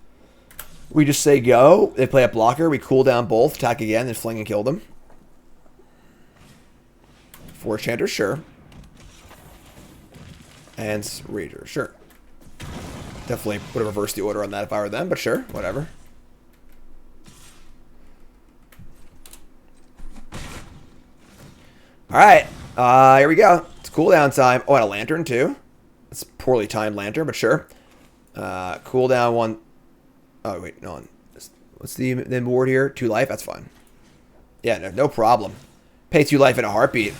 Speaker 1: We just say go. They play a blocker. We cool down both. Attack again, then fling and kill them. 4 Chanter, sure. And Rager, sure. Definitely would have reversed the order on that if I were them, but sure, whatever. Alright, here we go. It's cooldown time. Oh, and a lantern too. It's a poorly timed lantern, but sure. Cooldown 1. Oh, wait, no. What's the board here? 2 life? That's fine. Yeah, no problem. Pay 2 life in a heartbeat.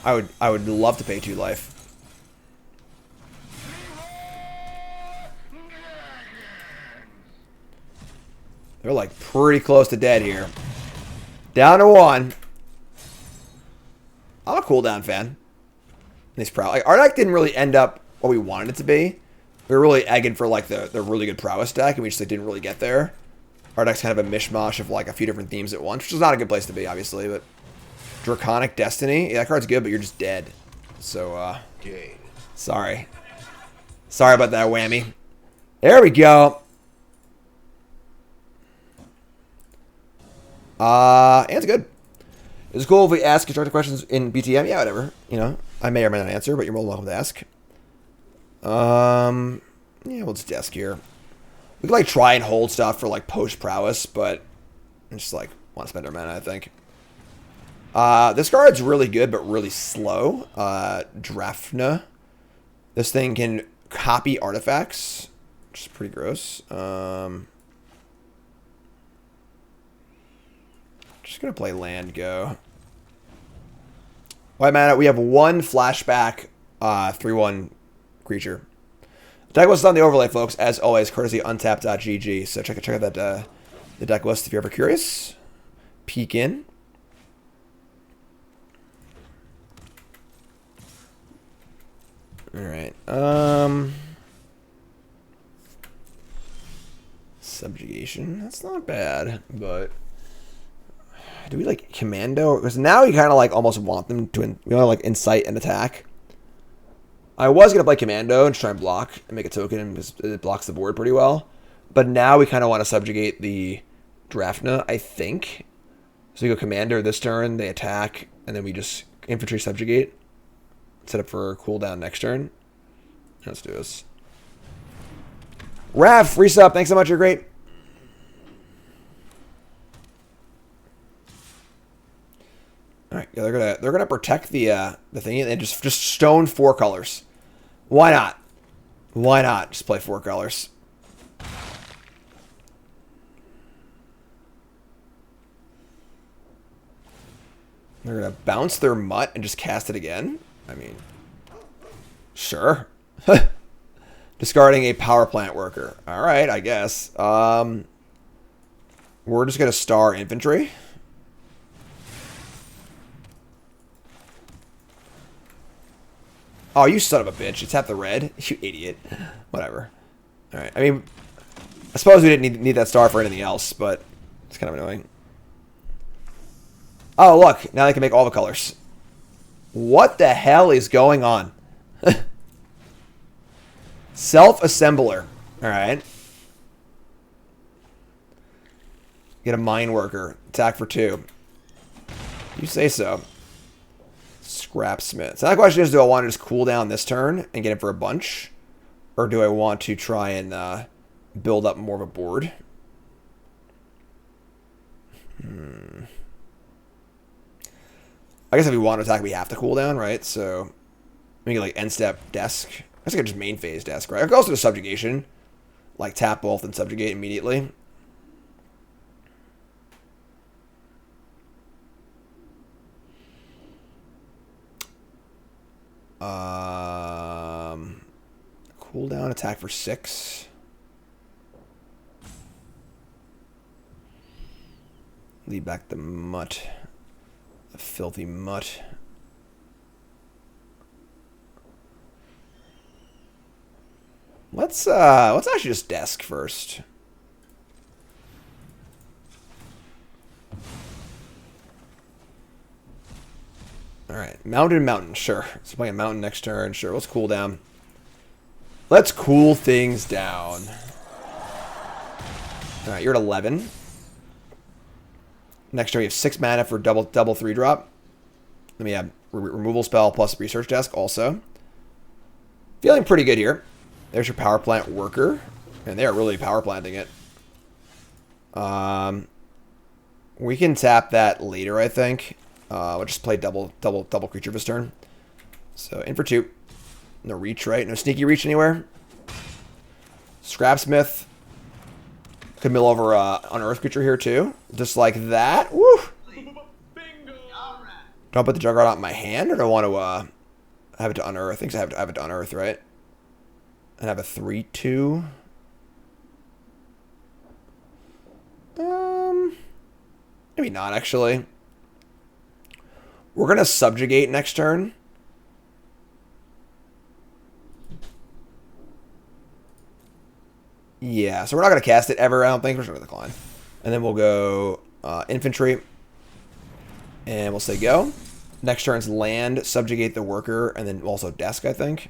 Speaker 1: I would love to pay 2 life. They're like pretty close to dead here. Down to 1. I'm a cooldown fan. He's proud. Like, our deck didn't really end up what we wanted it to be. We were really egging for like the really good prowess deck, and we just like, didn't really get there. Our deck's kind of a mishmash of like a few different themes at once, which is not a good place to be, obviously. But Draconic Destiny, yeah, that card's good, but you're just dead. So, sorry. Sorry about that, whammy. There we go. And it's good. It's cool if we ask constructive questions in BTM. Yeah, whatever. You know, I may or may not answer, but you're more than welcome to ask. Yeah, we'll just desk here. We could like try and hold stuff for like post prowess, but I just like want to spend our mana, I think. This card's really good, but really slow. Drafna. This thing can copy artifacts, which is pretty gross. Just gonna play land go. White mana, we have 1 flashback 3/1 creature. Deck list is on the overlay, folks, as always, courtesy untapped.gg. So check out that the deck list if you're ever curious. Peek in. Alright. Subjugation. That's not bad, but do we like commando? Because now you kind of like almost want them to, we want to like incite an attack. I was going to play commando and try and block and make a token because it blocks the board pretty well. But now we kind of want to subjugate the Drafna, I think. So we go commander this turn, they attack, and then we just infantry subjugate. Set up for cooldown next turn. Let's do this. Raph, resub, thanks so much, you're great. All right, yeah, they're gonna protect the thingy and just stone 4 colors. Why not? Why not just play 4 colors? They're gonna bounce their mutt and just cast it again. I mean, sure. Discarding a power plant worker. All right, I guess. We're just gonna star infantry. Oh, you son of a bitch. It's half the red. You idiot. Whatever. Alright. I mean, I suppose we didn't need that star for anything else, but it's kind of annoying. Oh, look. Now they can make all the colors. What the hell is going on? Self-assembler. Alright. Get a mine worker. Attack for 2. You say so. Scrapsmith. So the question is, do I want to just cool down this turn and get it for a bunch? Or do I want to try and build up more of a board? I guess if we want to attack, we have to cool down, right? So we can like end step desk. I guess I could just main phase desk, right? I could also do subjugation. Like tap both and subjugate immediately. Cooldown attack for 6. Lead back the mutt. The filthy mutt. Let's actually just desk first. Alright, mountain, sure. Let's play a mountain next turn, sure. Let's cool down. Let's cool things down. Alright, you're at 11. Next turn, we have 6 mana for double 3-drop. Then we have removal spell plus research desk also. Feeling pretty good here. There's your power plant worker. And they are really power planting it. We can tap that later, I think. We'll just play double creature this turn. So in for 2. No reach, right? No sneaky reach anywhere. Scrapsmith. Could mill over unearth creature here too. Just like that. Woo! Do I put the Juggernaut out in my hand, or do I want to have it to unearth? I think I have to have it to unearth, right? And have a 3/2. Maybe not actually. We're gonna subjugate next turn. Yeah, so we're not gonna cast it ever. I don't think we're just gonna decline, and then we'll go infantry, and we'll say go. Next turn's land, subjugate the worker, and then also desk, I think.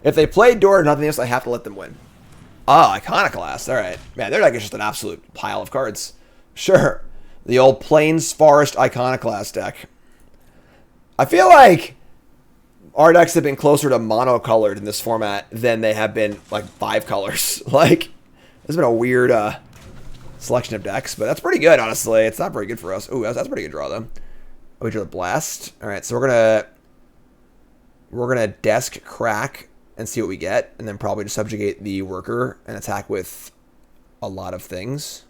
Speaker 1: If they play Door or nothing else, I have to let them win. Oh, Iconoclast. All right. Man, they're like just an absolute pile of cards. Sure. The old Plains Forest Iconoclast deck. I feel like our decks have been closer to monocolored in this format than they have been, like, 5 colors. Like, there's been a weird selection of decks, but that's pretty good, honestly. It's not very good for us. Ooh, that's a pretty good draw, though. Oh, we drew the Blast. All right, so we're gonna desk crack and see what we get, and then probably just subjugate the worker and attack with a lot of things.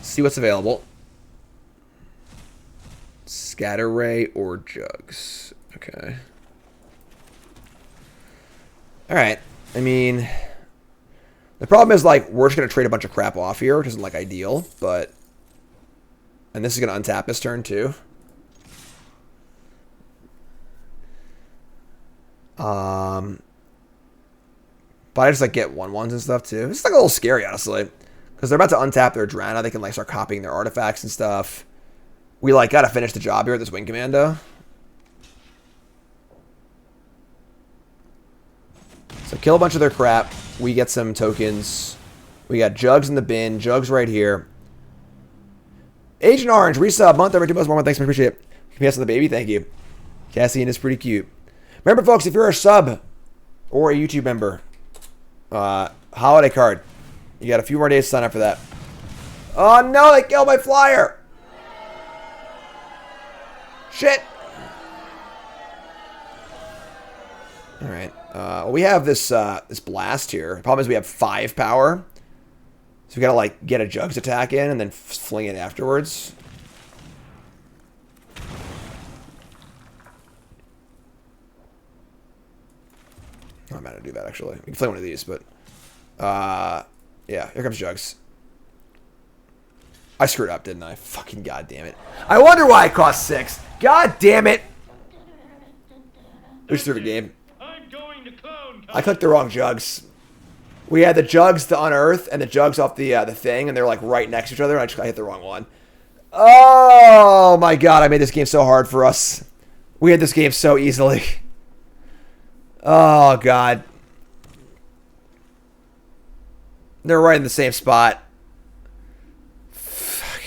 Speaker 1: See what's available. Scatter Ray or Jugs. Okay. Alright. I mean, the problem is, like, we're just going to trade a bunch of crap off here, which isn't, like, ideal, but... And this is going to untap this turn, too. But I just, like, get 1/1s and stuff, too. It's, like, a little scary, honestly. Because they're about to untap their Drana. They can, like, start copying their artifacts and stuff. We, like, got to finish the job here with this Wing Commando. So kill a bunch of their crap. We get some tokens. We got Jugs in the bin. Jugs right here. Agent Orange, resub. Month over 2 months more. Thanks, I appreciate it. PS on the baby, thank you. Cassian is pretty cute. Remember, folks, if you're a sub or a YouTube member, holiday card. You got a few more days to sign up for that. Oh no, they killed my flyer. Shit. All right. We have this this blast here. The problem is we have 5 power. So we gotta, like, get a Jugs attack in and then fling it afterwards. I'm not gonna do that, actually. We can play one of these, but yeah, here comes Jugs. I screwed up, didn't I? Fucking goddamn it. I wonder why it cost 6. God damn it. Who's through the game? I clicked the wrong Jugs. We had the Jugs to unearth and the Jugs off the thing, and they're, like, right next to each other. I hit the wrong one. Oh my god, I made this game so hard for us. We had this game so easily. Oh god. They're right in the same spot. Fuck.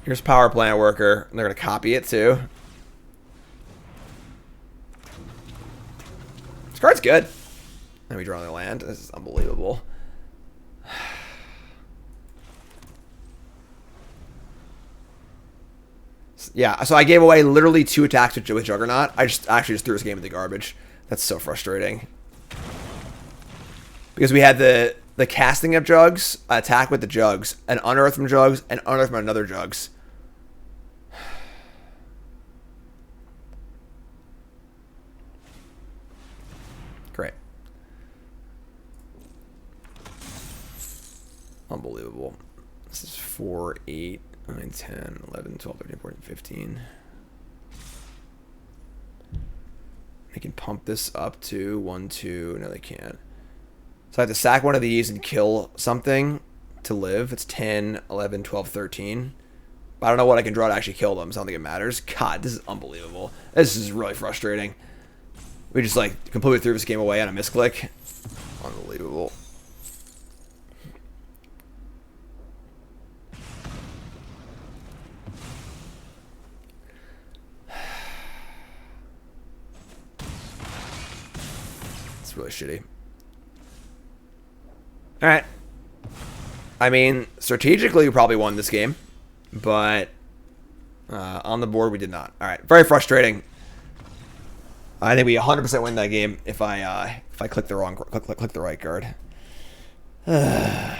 Speaker 1: Here's Power Plant Worker, and they're going to copy it too. This card's good. And we draw on the land. This is unbelievable. Yeah, so I gave away literally 2 attacks with Juggernaut. I actually just threw this game in the garbage. That's so frustrating. Because we had the casting of Jugs, attack with the Jugs, an Unearth from Jugs, and Unearth from another Jugs. Great. Unbelievable. This is 4, 8, 9, 10, 11, 12, 13, 14, 15. They can pump this up to 1, 2. No, they can't. So I have to sack one of these and kill something to live. It's 10, 11, 12, 13. But I don't know what I can draw to actually kill them, so I don't think it matters. God, this is unbelievable. This is really frustrating. We just, like, completely threw this game away on a misclick. Unbelievable. It's really shitty. Alright. I mean, strategically, we probably won this game. But on the board, we did not. Alright, very frustrating. I think we 100% win that game if I click the right card. Let's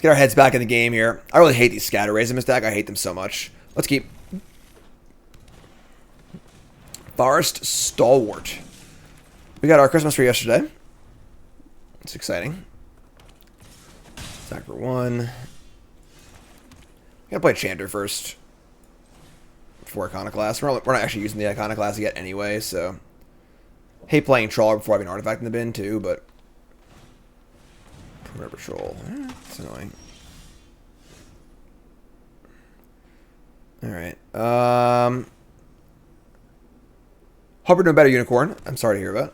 Speaker 1: get our heads back in the game here. I really hate these scatter rays in this deck. I hate them so much. Let's keep Forest Stalwart. We got our Christmas tree yesterday. It's exciting. Attack for 1. Gotta play Chanter first. Before Iconoclast. We're not actually using the Iconoclast yet anyway, so. Hate playing Trawler before I have an artifact in the bin too, but. Premier Patrol. It's annoying. Alright. Hope we're doing better, Unicorn. I'm sorry to hear about.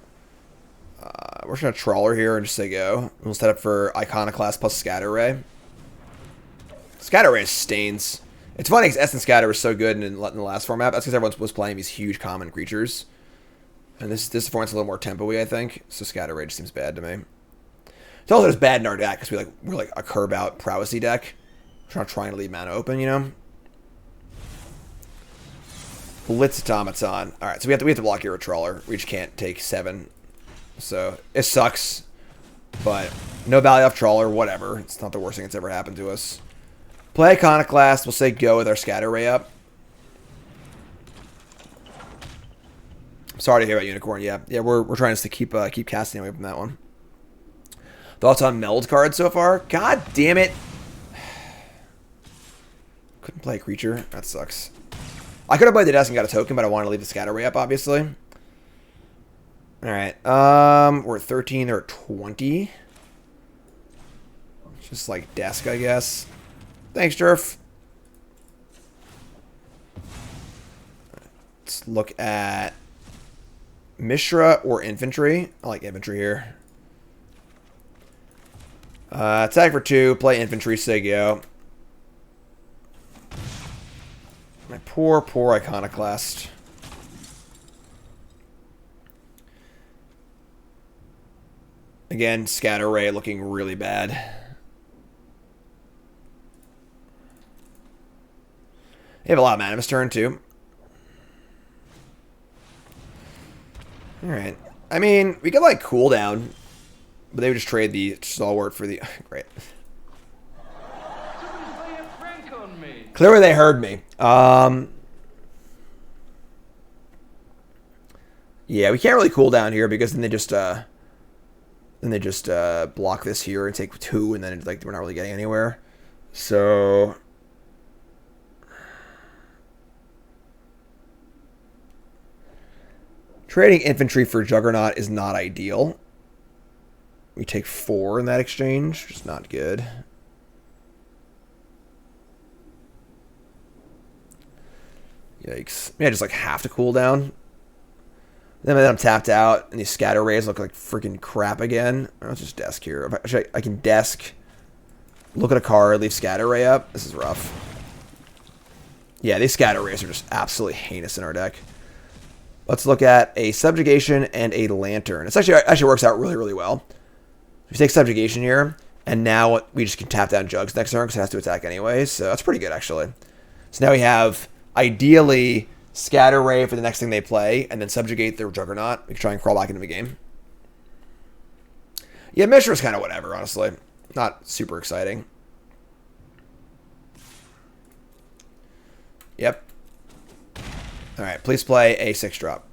Speaker 1: We're just going to Trawler here and just say go. We'll set up for Iconoclast plus Scatter Ray. Scatter Ray stains. It's funny because Essence Scatter was so good in the last format. That's because everyone was playing these huge common creatures. And this format's a little more tempo-y, I think. So Scatter Ray just seems bad to me. It's also just bad in our deck because we're like a curb out prowessy deck. We're not trying to leave mana open, you know? Blitz Automaton. Alright, so we have to block here with Trawler. We just can't take 7. So it sucks. But no value off Trawler, whatever. It's not the worst thing that's ever happened to us. Play Iconoclast. We'll say go with our Scatter Ray up. Sorry to hear about Unicorn. Yeah, we're trying to keep casting away from that one. Thoughts on Meld cards so far? God damn it. Couldn't play a creature. That sucks. I could have played the desk and got a token, but I wanted to leave the Scatter Ray up, obviously. Alright. We're at 13, they're at 20. Just like desk, I guess. Thanks, Jerf. Let's look at Mishra or Infantry. I like Infantry here. Attack for 2, play Infantry, say go. My poor Iconoclast. Again, Scatter Ray looking really bad. They have a lot of mana this turn, too. Alright. I mean, we could, like, cooldown. But they would just trade the Stalwart for the... Great. Clearly they heard me. Yeah, we can't really cool down here because then they just block this here and take 2, and then like we're not really getting anywhere. So trading Infantry for Juggernaut is not ideal. We take 4 in that exchange, which is not good. Yikes. Yeah, just like have to cool down. Then I'm tapped out, and these Scatter Rays look like freaking crap again. I'll just desk here. I can desk, look at a card, leave Scatter Ray up. This is rough. Yeah, these Scatter Rays are just absolutely heinous in our deck. Let's look at a Subjugation and a Lantern. It actually works out really, really well. We take Subjugation here, and now we just can tap down Jugs next turn because it has to attack anyway, so that's pretty good, actually. So now we have, ideally, Scatter Ray for the next thing they play, and then Subjugate their Juggernaut. We can try and crawl back into the game. Yeah, Mishra's kind of whatever, honestly. Not super exciting. Yep. Alright, please play a 6-drop.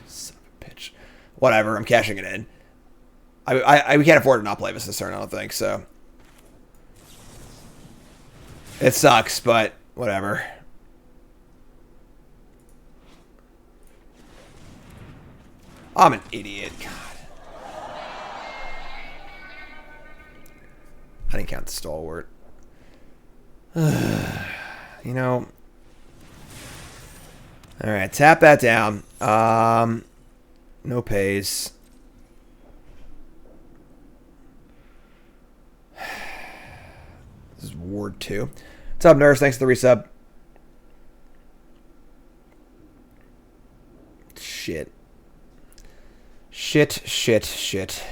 Speaker 1: Son of a bitch. Whatever, I'm cashing it in. We can't afford to not play this turn, I don't think, so. It sucks, but whatever. I'm an idiot. God. I didn't count the Stalwart. You know. Alright, tap that down. No pays. This is Ward 2. What's up, Nurse? Thanks for the resub. Shit. Shit.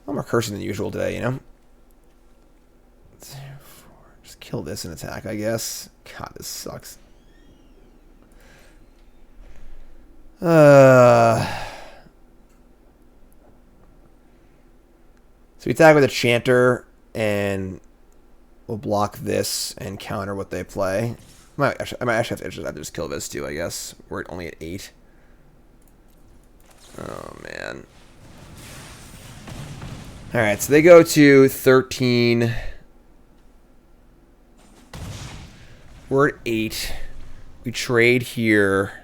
Speaker 1: I'm more cursing than usual today, you know? Just kill this and attack, I guess. God, this sucks. So we attack with a Chanter, and we'll block this and counter what they play. I might actually have to just kill this too, I guess. We're only at 8. Oh, man. Alright, so they go to 13. We're at 8. We trade here.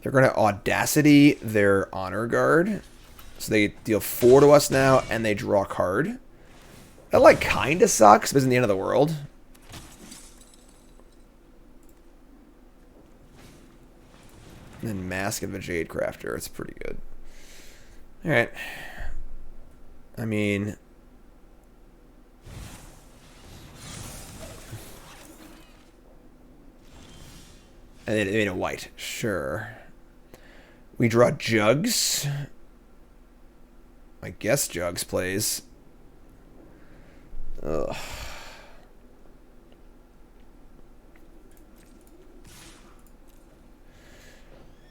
Speaker 1: They're going to Audacity their Honor Guard. So they deal 4 to us now, and they draw a card. That, like, kind of sucks, but isn't the end of the world. And then Mask of a Jade Crafter. It's pretty good. Alright. I mean... And they made a white. Sure. We draw Jugs. I guess Jugs plays. Ugh.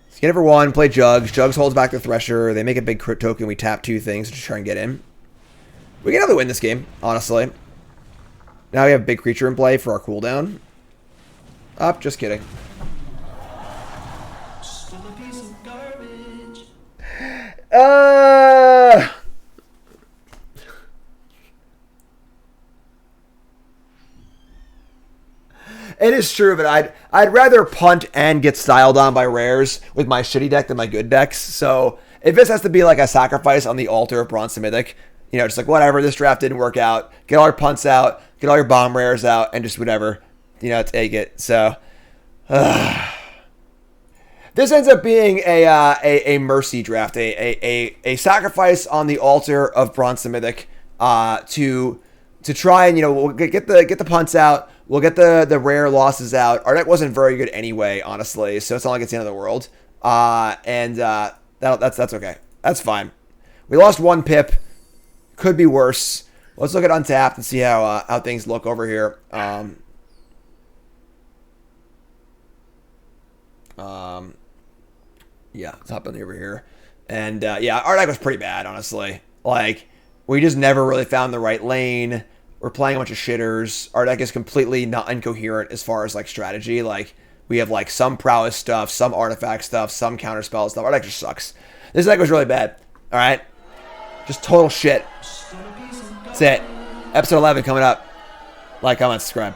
Speaker 1: So get number 1, play Jugs. Jugs holds back the Thresher. They make a big crit token. We tap 2 things to try and get in. We can have to win this game, honestly. Now we have a big creature in play for our cooldown. Up, just kidding. It is true, but I'd rather punt and get styled on by rares with my shitty deck than my good decks. So if this has to be like a sacrifice on the altar of Bronze to Mythic, you know, just like whatever, this draft didn't work out. Get all your punts out, get all your bomb rares out, and just whatever, you know, take it. So this ends up being a mercy draft, a sacrifice on the altar of Bronze to Mythic, to try and, you know, we'll get the punts out. We'll get the rare losses out. Our deck wasn't very good anyway, honestly, so it's not like it's the end of the world. That's okay. That's fine. We lost 1 pip. Could be worse. Let's look at Untapped and see how things look over here. Yeah, let's hop on over here. And yeah, our deck was pretty bad, honestly. Like, we just never really found the right lane. We're playing a bunch of shitters. Our deck is completely not incoherent as far as, like, strategy. Like, we have, like, some prowess stuff, some artifact stuff, some counterspell stuff. Our deck just sucks. This deck was really bad. All right? Just total shit. That's it. Episode 11 coming up. Like, comment, subscribe.